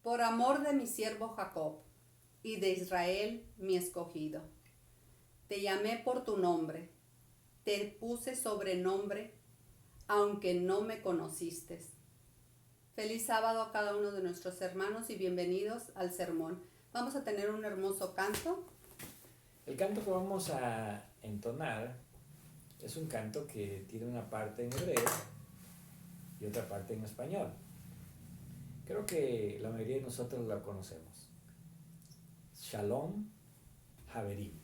Por amor de mi siervo Jacob y de Israel mi escogido. Te llamé por tu nombre, te puse sobrenombre, aunque no me conociste. Feliz sábado a cada uno de nuestros hermanos y bienvenidos al sermón. Vamos a tener un hermoso canto. El canto que vamos a entonar es un canto que tiene una parte en hebreo y otra parte en español. Creo que la mayoría de nosotros la conocemos. Shalom Haverim.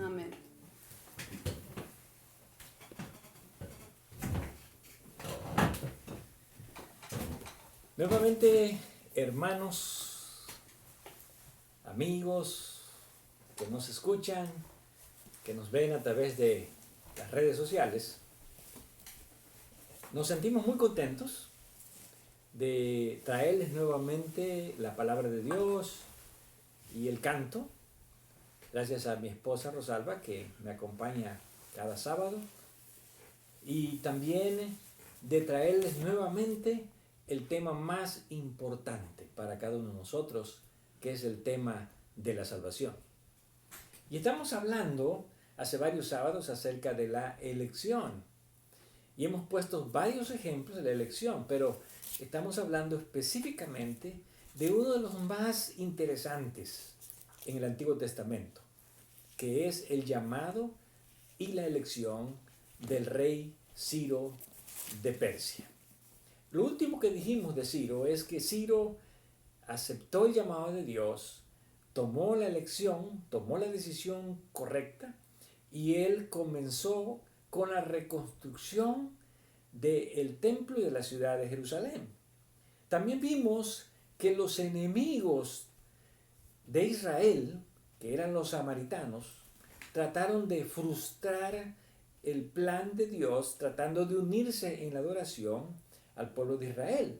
Amén. Nuevamente, hermanos, amigos que nos escuchan, que nos ven a través de las redes sociales, nos sentimos muy contentos de traerles nuevamente la palabra de Dios y el canto, gracias a mi esposa Rosalba, que me acompaña cada sábado, y también de traerles nuevamente el tema más importante para cada uno de nosotros, que es el tema de la salvación. Y estamos hablando hace varios sábados acerca de la elección. Y hemos puesto varios ejemplos de la elección, pero estamos hablando específicamente de uno de los más interesantes en el Antiguo Testamento, que es el llamado y la elección del rey Ciro de Persia. Lo último que dijimos de Ciro es que Ciro aceptó el llamado de Dios, tomó la elección, tomó la decisión correcta y él comenzó con la reconstrucción del templo y de la ciudad de Jerusalén. También vimos que los enemigos de Israel, que eran los samaritanos, trataron de frustrar el plan de Dios, tratando de unirse en la adoración al pueblo de Israel.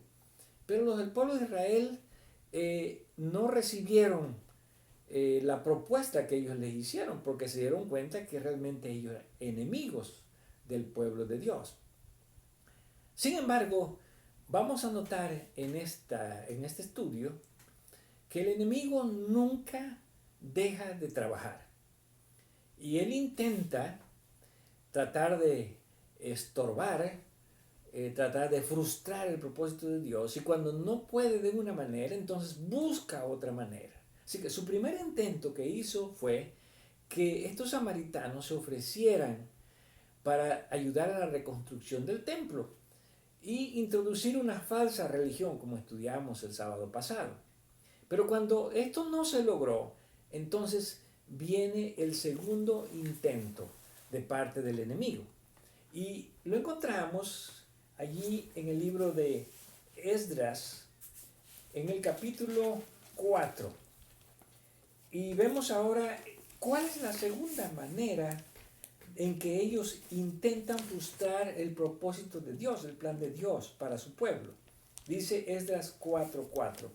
Pero los del pueblo de Israel no recibieron la propuesta que ellos les hicieron, porque se dieron cuenta que realmente ellos eran enemigos del pueblo de Dios. Sin embargo, vamos a notar en este estudio que el enemigo nunca deja de trabajar. Y él intenta tratar de estorbar tratar de frustrar el propósito de Dios, y cuando no puede de una manera, entonces busca otra manera. Así que su primer intento que hizo fue que estos samaritanos se ofrecieran para ayudar a la reconstrucción del templo y introducir una falsa religión, como estudiamos el sábado pasado. Pero cuando esto no se logró, entonces viene el segundo intento de parte del enemigo. Y lo encontramos allí en el libro de Esdras, en el capítulo 4. Y vemos ahora cuál es la segunda manera en que ellos intentan frustrar el propósito de Dios, el plan de Dios para su pueblo. Dice Esdras 4:4.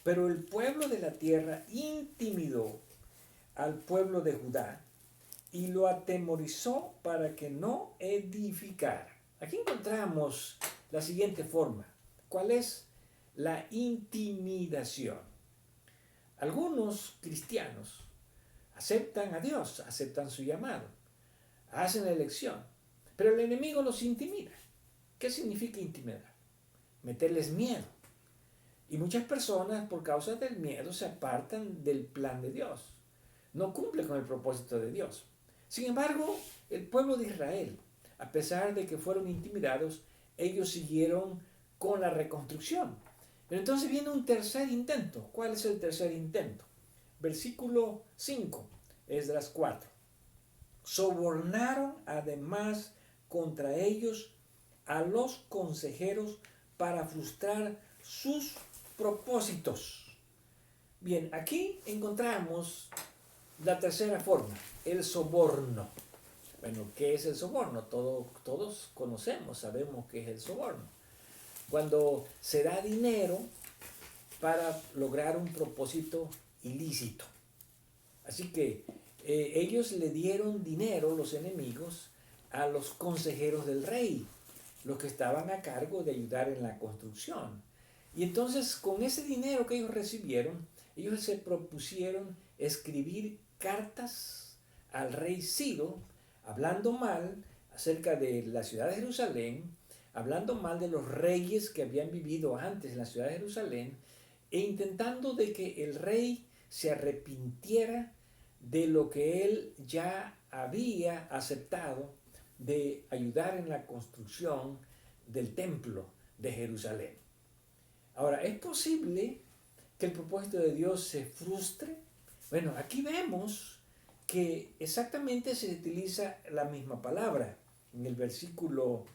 Pero el pueblo de la tierra intimidó al pueblo de Judá y lo atemorizó para que no edificara. Aquí encontramos la siguiente forma. ¿Cuál es la intimidación? Algunos cristianos aceptan a Dios, aceptan su llamado, hacen la elección, pero el enemigo los intimida. ¿Qué significa intimidar? Meterles miedo. Y muchas personas, por causa del miedo, se apartan del plan de Dios. No cumple con el propósito de Dios. Sin embargo, el pueblo de Israel, a pesar de que fueron intimidados, ellos siguieron con la reconstrucción. Pero entonces viene un tercer intento. ¿Cuál es el tercer intento? Versículo 5, Esdras 4. Sobornaron además contra ellos a los consejeros para frustrar sus propósitos. Bien, aquí encontramos la tercera forma, el soborno. Bueno, ¿qué es el soborno? Todos conocemos, sabemos qué es el soborno. Cuando se da dinero para lograr un propósito ilícito. Así que ellos le dieron dinero, los enemigos, a los consejeros del rey, los que estaban a cargo de ayudar en la construcción. Y entonces, con ese dinero que ellos recibieron, ellos se propusieron escribir cartas al rey Ciro, hablando mal acerca de la ciudad de Jerusalén, hablando mal de los reyes que habían vivido antes en la ciudad de Jerusalén, e intentando de que el rey se arrepintiera de lo que él ya había aceptado de ayudar en la construcción del templo de Jerusalén. Ahora, ¿es posible que el propósito de Dios se frustre? Bueno, aquí vemos que exactamente se utiliza la misma palabra en el versículo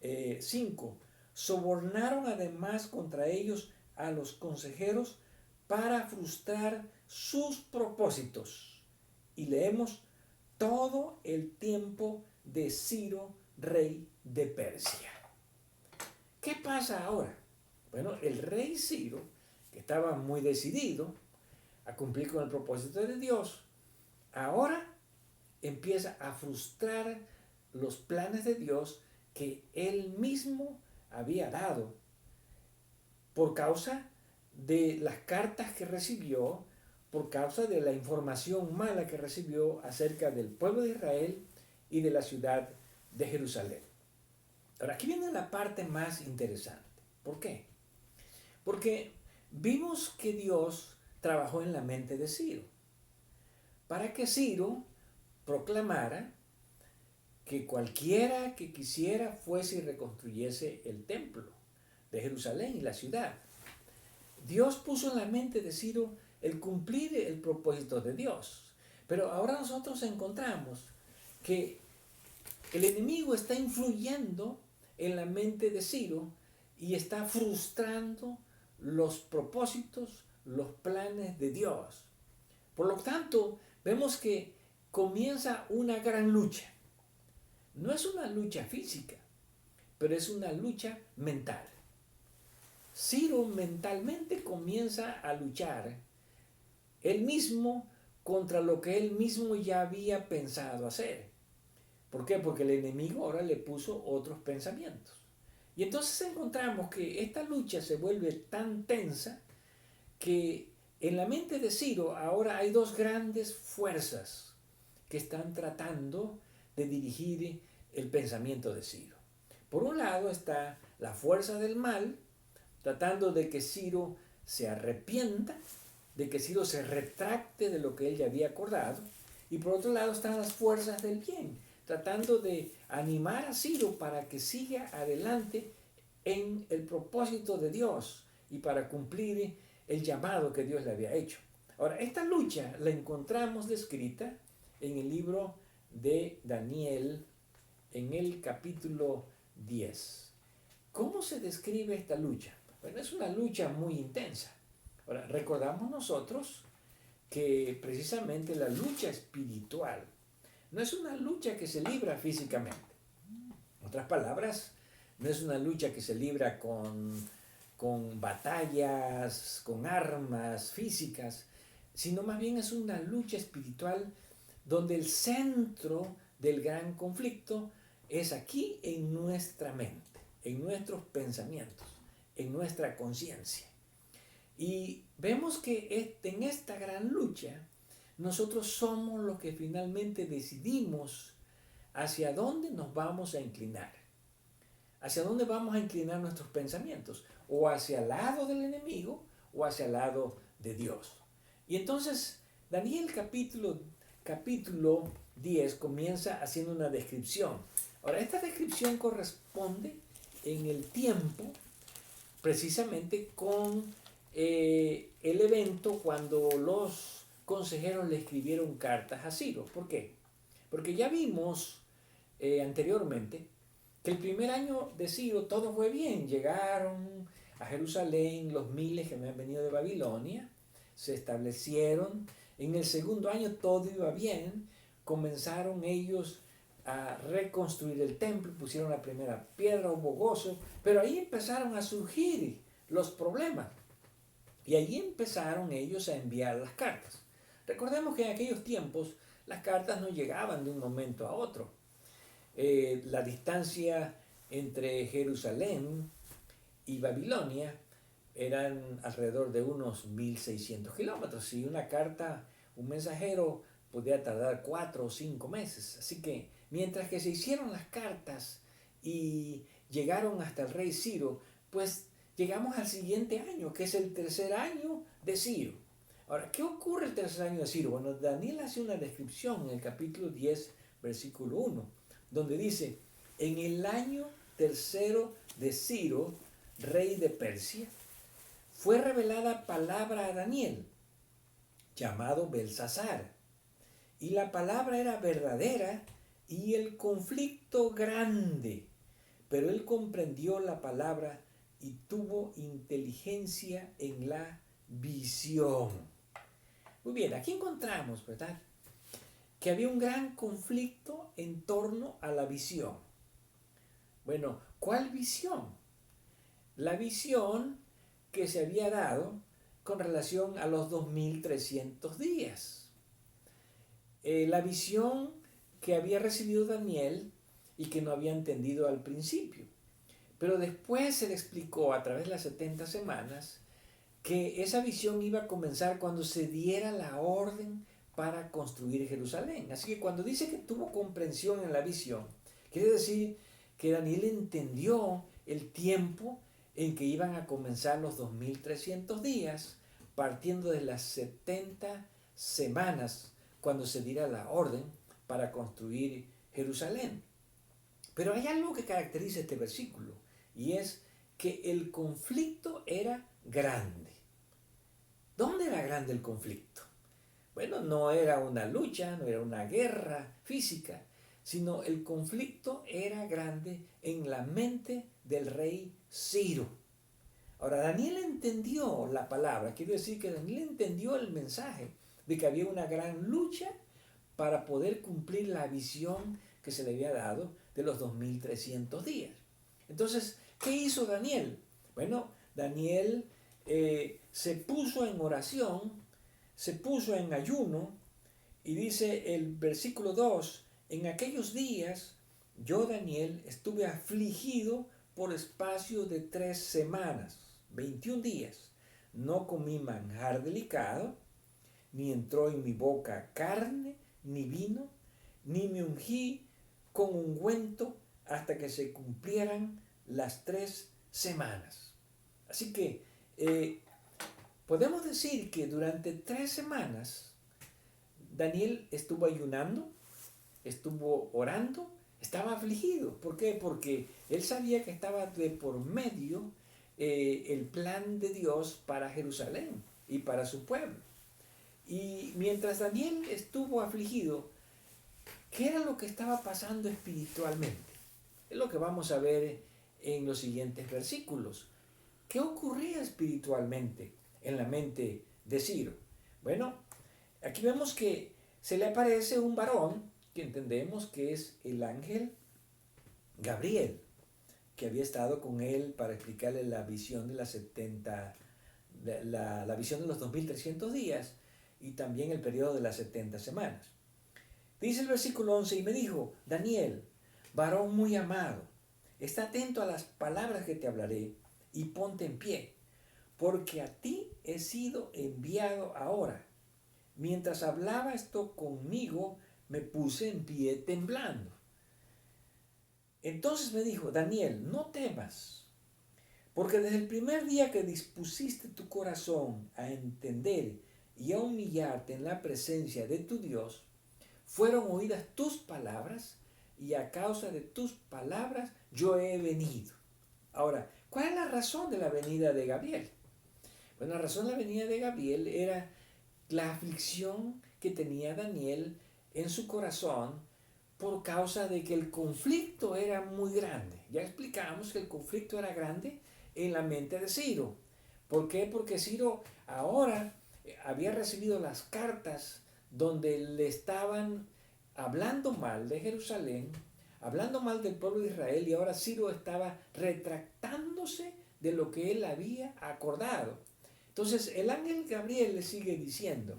5. Sobornaron además contra ellos a los consejeros para frustrar sus propósitos. Y leemos todo el tiempo de Ciro, rey de Persia. ¿Qué pasa ahora? Bueno, el rey Ciro, que estaba muy decidido a cumplir con el propósito de Dios, ahora empieza a frustrar los planes de Dios que él mismo había dado por causa de las cartas que recibió, por causa de la información mala que recibió acerca del pueblo de Israel y de la ciudad de Jerusalén. Ahora, aquí viene la parte más interesante. ¿Por qué? Porque vimos que Dios trabajó en la mente de Ciro para que Ciro proclamara que cualquiera que quisiera fuese y reconstruyese el templo de Jerusalén y la ciudad. Dios puso en la mente de Ciro el cumplir el propósito de Dios. Pero ahora nosotros encontramos que el enemigo está influyendo en la mente de Ciro y está frustrando los propósitos, los planes de Dios. Por lo tanto, vemos que comienza una gran lucha. No es una lucha física, pero es una lucha mental. Ciro mentalmente comienza a luchar él mismo contra lo que él mismo ya había pensado hacer. ¿Por qué? Porque el enemigo ahora le puso otros pensamientos. Y entonces encontramos que esta lucha se vuelve tan tensa que en la mente de Ciro ahora hay dos grandes fuerzas que están tratando de dirigir el pensamiento de Ciro. Por un lado está la fuerza del mal, tratando de que Ciro se arrepienta, de que Ciro se retracte de lo que él ya había acordado. Y por otro lado están las fuerzas del bien, tratando de animar a Ciro para que siga adelante en el propósito de Dios y para cumplir el llamado que Dios le había hecho. Ahora, esta lucha la encontramos descrita en el libro de Daniel, en el capítulo 10. ¿Cómo se describe esta lucha? Bueno, es una lucha muy intensa. Ahora, recordamos nosotros que precisamente la lucha espiritual no es una lucha que se libra físicamente. En otras palabras, no es una lucha que se libra con batallas, con armas físicas, sino más bien es una lucha espiritual donde el centro del gran conflicto es aquí en nuestra mente, en nuestros pensamientos, en nuestra conciencia. Y vemos que en esta gran lucha nosotros somos los que finalmente decidimos hacia dónde nos vamos a inclinar, hacia dónde vamos a inclinar nuestros pensamientos, o hacia el lado del enemigo o hacia el lado de Dios. Y entonces Daniel capítulo 10 comienza haciendo una descripción. Ahora, esta descripción corresponde en el tiempo precisamente con el evento cuando los consejeros le escribieron cartas a Ciro. ¿Por qué? Porque ya vimos anteriormente que el primer año de Ciro todo fue bien. Llegaron a Jerusalén los miles que habían venido de Babilonia, se establecieron. En el segundo año todo iba bien, comenzaron ellos a reconstruir el templo, pusieron la primera piedra, hubo gozo, pero ahí empezaron a surgir los problemas. Y allí empezaron ellos a enviar las cartas. Recordemos que en aquellos tiempos las cartas no llegaban de un momento a otro. La distancia entre Jerusalén y Babilonia eran alrededor de unos 1600 kilómetros. Y una carta, un mensajero, podía tardar 4 o 5 meses. Así que mientras que se hicieron las cartas y llegaron hasta el rey Ciro, pues llegamos al siguiente año, que es el tercer año de Ciro. Ahora, ¿qué ocurre el tercer año de Ciro? Bueno, Daniel hace una descripción en el capítulo 10, versículo 1, donde dice: en el año tercero de Ciro, rey de Persia, fue revelada palabra a Daniel, llamado Belsasar, y la palabra era verdadera y el conflicto grande, pero él comprendió la palabra y tuvo inteligencia en la visión. Muy bien, aquí encontramos, ¿verdad?, que había un gran conflicto en torno a la visión. Bueno, ¿cuál visión? La visión que se había dado con relación a los 2300 días. La visión que había recibido Daniel y que no había entendido al principio. Pero después se le explicó a través de las 70 semanas que esa visión iba a comenzar cuando se diera la orden para construir Jerusalén. Así que cuando dice que tuvo comprensión en la visión, quiere decir que Daniel entendió el tiempo en que iban a comenzar los 2300 días, partiendo de las 70 semanas cuando se diera la orden para construir Jerusalén. Pero hay algo que caracteriza este versículo, y es que el conflicto era grande. ¿Dónde era grande el conflicto? Bueno, no era una lucha, no era una guerra física, sino el conflicto era grande en la mente del rey Ciro. Ahora, Daniel entendió la palabra, quiero decir que Daniel entendió el mensaje de que había una gran lucha para poder cumplir la visión que se le había dado de los 2300 días. Entonces, ¿qué hizo Daniel? Bueno, Daniel se puso en oración, se puso en ayuno, y dice el versículo 2, en aquellos días yo, Daniel, estuve afligido por espacio de 3 semanas, 21 días. No comí manjar delicado, ni entró en mi boca carne, ni vino, ni me ungí con ungüento hasta que se cumplieran las 3 semanas. Así que podemos decir que durante 3 semanas Daniel estuvo ayunando, estuvo orando, estaba afligido. ¿Por qué? Porque él sabía que estaba de por medio el plan de Dios para Jerusalén y para su pueblo. Y mientras Daniel estuvo afligido, ¿qué era lo que estaba pasando espiritualmente? Es lo que vamos a ver en los siguientes versículos. ¿Qué ocurría espiritualmente en la mente de Ciro? Bueno, aquí vemos que se le aparece un varón que entendemos que es el ángel Gabriel, que había estado con él para explicarle la visión de las 70, la visión de los 2300 días y también el periodo de las 70 semanas. Dice el versículo 11, y me dijo, Daniel, varón muy amado, está atento a las palabras que te hablaré y ponte en pie, porque a ti he sido enviado ahora. Mientras hablaba esto conmigo, me puse en pie temblando. Entonces me dijo, Daniel, no temas, porque desde el primer día que dispusiste tu corazón a entender y a humillarte en la presencia de tu Dios, fueron oídas tus palabras y a causa de tus palabras yo he venido. Ahora, ¿cuál es la razón de la venida de Gabriel? Bueno, la razón de la venida de Gabriel era la aflicción que tenía Daniel en su corazón por causa de que el conflicto era muy grande. Ya explicamos que el conflicto era grande en la mente de Ciro. ¿Por qué? Porque Ciro ahora había recibido las cartas donde le estaban hablando mal de Jerusalén, hablando mal del pueblo de Israel, y ahora Ciro estaba retractándose de lo que él había acordado. Entonces el ángel Gabriel le sigue diciendo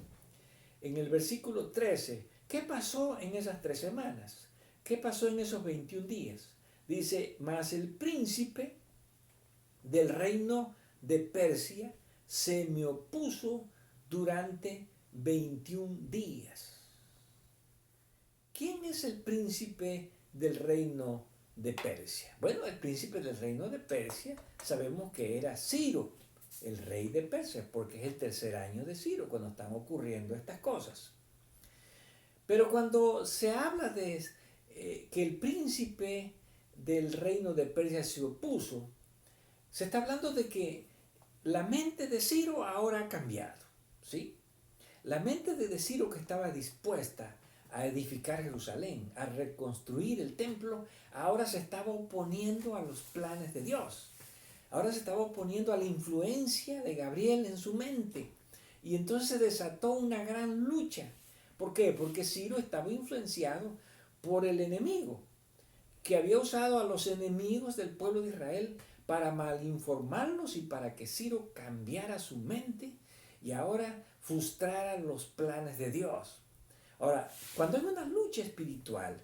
en el versículo 13, ¿qué pasó en esas 3 semanas? ¿Qué pasó en esos 21 días? Dice, mas el príncipe del reino de Persia se me opuso durante 21 días. ¿Quién es el príncipe del reino de Persia? Bueno, el príncipe del reino de Persia sabemos que era Ciro, el rey de Persia, porque es el tercer año de Ciro cuando están ocurriendo estas cosas. Pero cuando se habla de que el príncipe del reino de Persia se opuso, se está hablando de que la mente de Ciro ahora ha cambiado, ¿sí? La mente de Ciro, que estaba dispuesta a edificar Jerusalén, a reconstruir el templo, ahora se estaba oponiendo a los planes de Dios. Ahora se estaba oponiendo a la influencia de Gabriel en su mente. Y entonces se desató una gran lucha. ¿Por qué? Porque Ciro estaba influenciado por el enemigo, que había usado a los enemigos del pueblo de Israel para malinformarlos y para que Ciro cambiara su mente y ahora frustrara los planes de Dios. Ahora, cuando hay una lucha espiritual,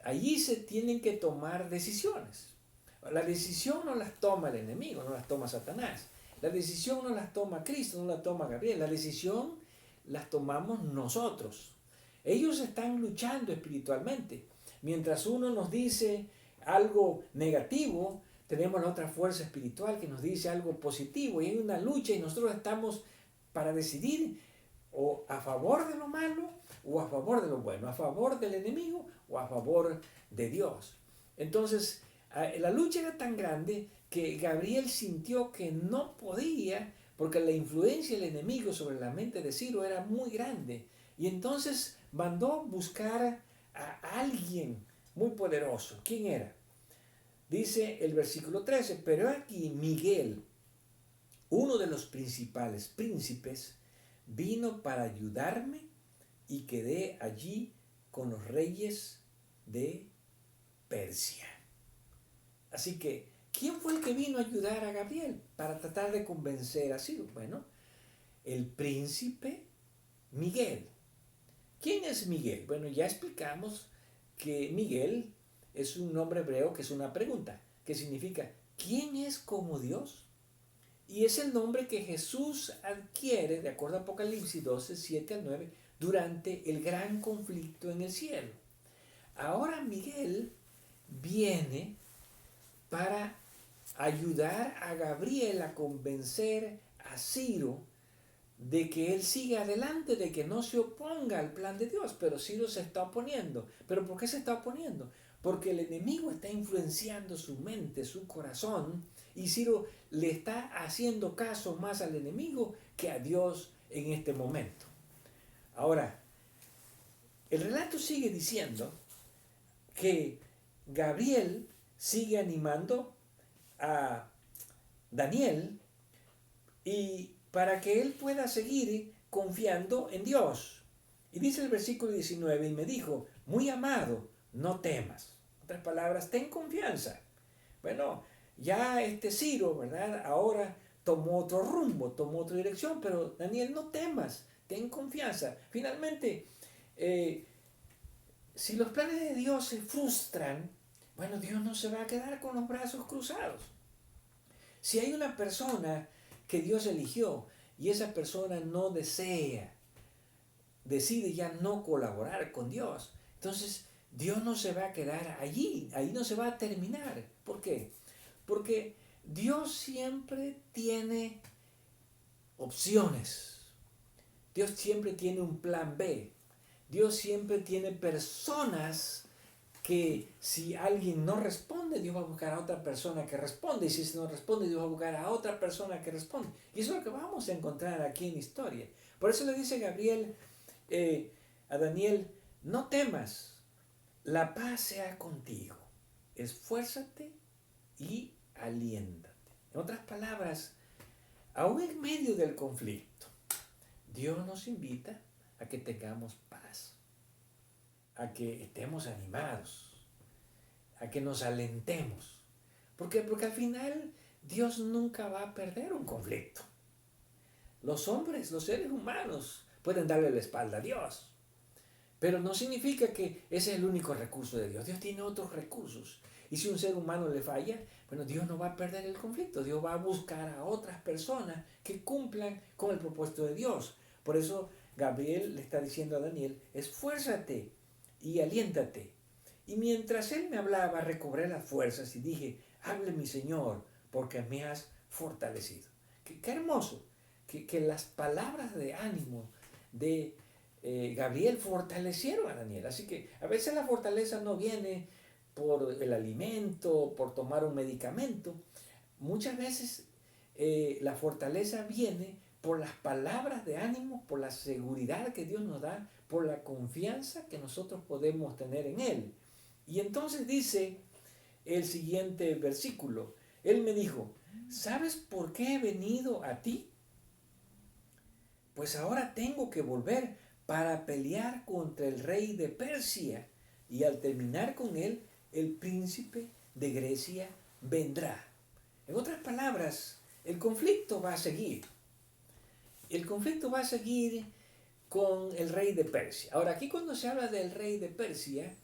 allí se tienen que tomar decisiones. La decisión no las toma el enemigo, no las toma Satanás. La decisión no las toma Cristo, no la toma Gabriel. La decisión las tomamos nosotros. Ellos están luchando espiritualmente. Mientras uno nos dice algo negativo, tenemos la otra fuerza espiritual que nos dice algo positivo. Y hay una lucha y nosotros estamos para decidir o a favor de lo malo o a favor de lo bueno, a favor del enemigo o a favor de Dios. Entonces, la lucha era tan grande que Gabriel sintió que no podía, porque la influencia del enemigo sobre la mente de Ciro era muy grande. Y entonces mandó buscar a alguien muy poderoso. ¿Quién era? Dice el versículo 13, pero aquí Miguel, uno de los principales príncipes, vino para ayudarme y quedé allí con los reyes de Persia. Así que, ¿quién fue el que vino a ayudar a Gabriel para tratar de convencer a Ciro? Bueno, el príncipe Miguel. ¿Quién es Miguel? Bueno, ya explicamos que Miguel es un nombre hebreo que es una pregunta, que significa ¿quién es como Dios? Y es el nombre que Jesús adquiere, de acuerdo a Apocalipsis 12, 7 al 9, durante el gran conflicto en el cielo. Ahora Miguel viene para ayudar a Gabriel a convencer a Ciro de que él siga adelante, de que no se oponga al plan de Dios. Pero Ciro se está oponiendo. ¿Pero por qué se está oponiendo? Porque el enemigo está influenciando su mente, su corazón, y Ciro le está haciendo caso más al enemigo que a Dios en este momento. Ahora, el relato sigue diciendo que Gabriel sigue animando a Daniel y para que él pueda seguir confiando en Dios. Y dice el versículo 19, y me dijo, muy amado, no temas. En otras palabras, ten confianza. Bueno, ya Ciro, ¿verdad? Ahora tomó otro rumbo, tomó otra dirección, pero Daniel, no temas, ten confianza. Finalmente, si los planes de Dios se frustran, bueno, Dios no se va a quedar con los brazos cruzados. Si hay una persona que Dios eligió y esa persona no decide ya no colaborar con Dios, entonces Dios no se va a quedar allí, ahí no se va a terminar. ¿Por qué? Porque Dios siempre tiene opciones. Dios siempre tiene un plan B. Dios siempre tiene personas que si alguien no responde, Dios va a buscar a otra persona que responde. Y si no responde, Dios va a buscar a otra persona que responde. Y eso es lo que vamos a encontrar aquí en la historia. Por eso le dice Gabriel a Daniel, no temas, la paz sea contigo. Esfuérzate y aliéntate. En otras palabras, aún en medio del conflicto, Dios nos invita a que tengamos paz, a que estemos animados, a que nos alentemos. ¿Por qué? Porque al final Dios nunca va a perder un conflicto. Los hombres, los seres humanos, pueden darle la espalda a Dios, pero no significa que ese es el único recurso de Dios. Dios tiene otros recursos. Y si un ser humano le falla, bueno, Dios no va a perder el conflicto. Dios va a buscar a otras personas que cumplan con el propósito de Dios. Por eso Gabriel le está diciendo a Daniel, esfuérzate y aliéntate. Y mientras él me hablaba, recobré las fuerzas y dije, hable mi Señor, porque me has fortalecido. Qué hermoso que las palabras de ánimo de Gabriel fortalecieron a Daniel. Así que a veces la fortaleza no viene por el alimento, por tomar un medicamento. Muchas veces la fortaleza viene por las palabras de ánimo, por la seguridad que Dios nos da, por la confianza que nosotros podemos tener en Él. Y entonces dice el siguiente versículo, Él me dijo, ¿sabes por qué he venido a ti? Pues ahora tengo que volver para pelear contra el rey de Persia, y al terminar con él, el príncipe de Grecia vendrá. En otras palabras, el conflicto va a seguir. El conflicto va a seguir con el rey de Persia. Ahora, aquí cuando se habla del rey de Persia,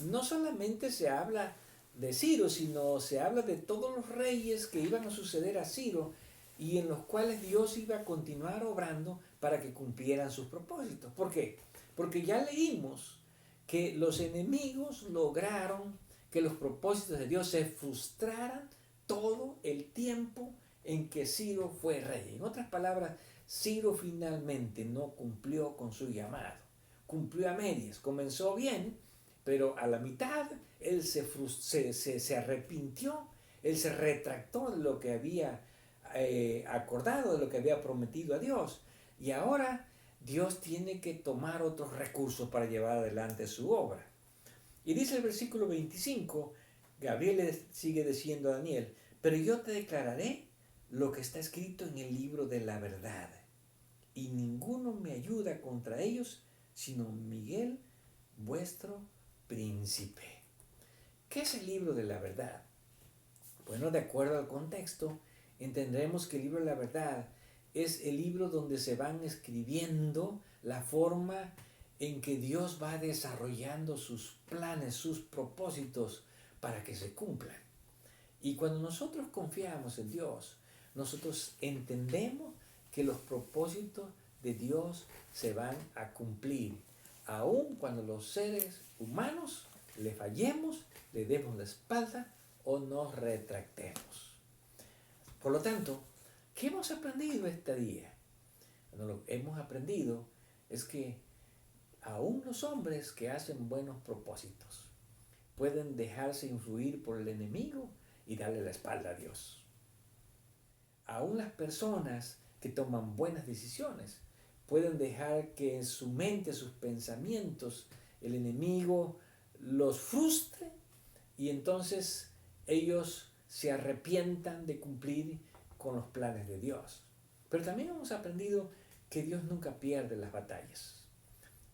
no solamente se habla de Ciro, sino se habla de todos los reyes que iban a suceder a Ciro y en los cuales Dios iba a continuar obrando para que cumplieran sus propósitos. ¿Por qué? Porque ya leímos que los enemigos lograron que los propósitos de Dios se frustraran todo el tiempo en que Ciro fue rey. En otras palabras, Ciro finalmente no cumplió con su llamado. Cumplió a medias. Comenzó bien, pero a la mitad él se arrepintió, él se retractó de lo que había acordado, de lo que había prometido a Dios. Y ahora Dios tiene que tomar otros recursos para llevar adelante su obra. Y dice el versículo 25, Gabriel le sigue diciendo a Daniel, pero yo te declararé lo que está escrito en el libro de la verdad, y ninguno me ayuda contra ellos, sino Miguel, vuestro príncipe. ¿Qué es el libro de la verdad? Bueno, de acuerdo al contexto, entendremos que el libro de la verdad es el libro donde se van escribiendo la forma en que Dios va desarrollando sus planes, sus propósitos para que se cumplan. Y cuando nosotros confiamos en Dios, nosotros entendemos que los propósitos de Dios se van a cumplir, aun cuando los seres humanos le fallemos, le demos la espalda o nos retractemos. Por lo tanto, ¿qué hemos aprendido este día? Bueno, lo que hemos aprendido es que aún los hombres que hacen buenos propósitos pueden dejarse influir por el enemigo y darle la espalda a Dios. Aún las personas que toman buenas decisiones pueden dejar que en su mente, sus pensamientos, el enemigo los frustre y entonces ellos se arrepientan de cumplir con los planes de Dios. Pero también hemos aprendido que Dios nunca pierde las batallas.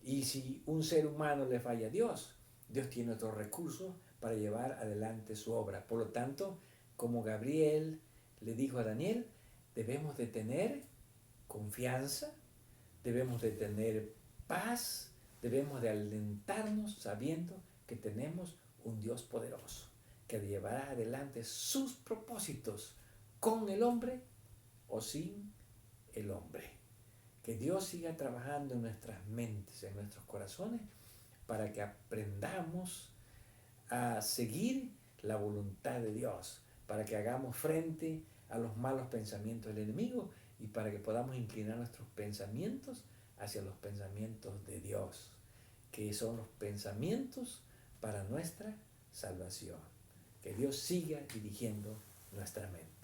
Y si un ser humano le falla a Dios, Dios tiene otros recursos para llevar adelante su obra. Por lo tanto, como Gabriel le dijo a Daniel, debemos de tener confianza, debemos de tener paz, debemos de alentarnos sabiendo que tenemos un Dios poderoso que llevará adelante sus propósitos con el hombre o sin el hombre. Que Dios siga trabajando en nuestras mentes, en nuestros corazones, para que aprendamos a seguir la voluntad de Dios, para que hagamos frente a los malos pensamientos del enemigo y para que podamos inclinar nuestros pensamientos hacia los pensamientos de Dios, que son los pensamientos para nuestra salvación. Que Dios siga dirigiendo nuestra mente.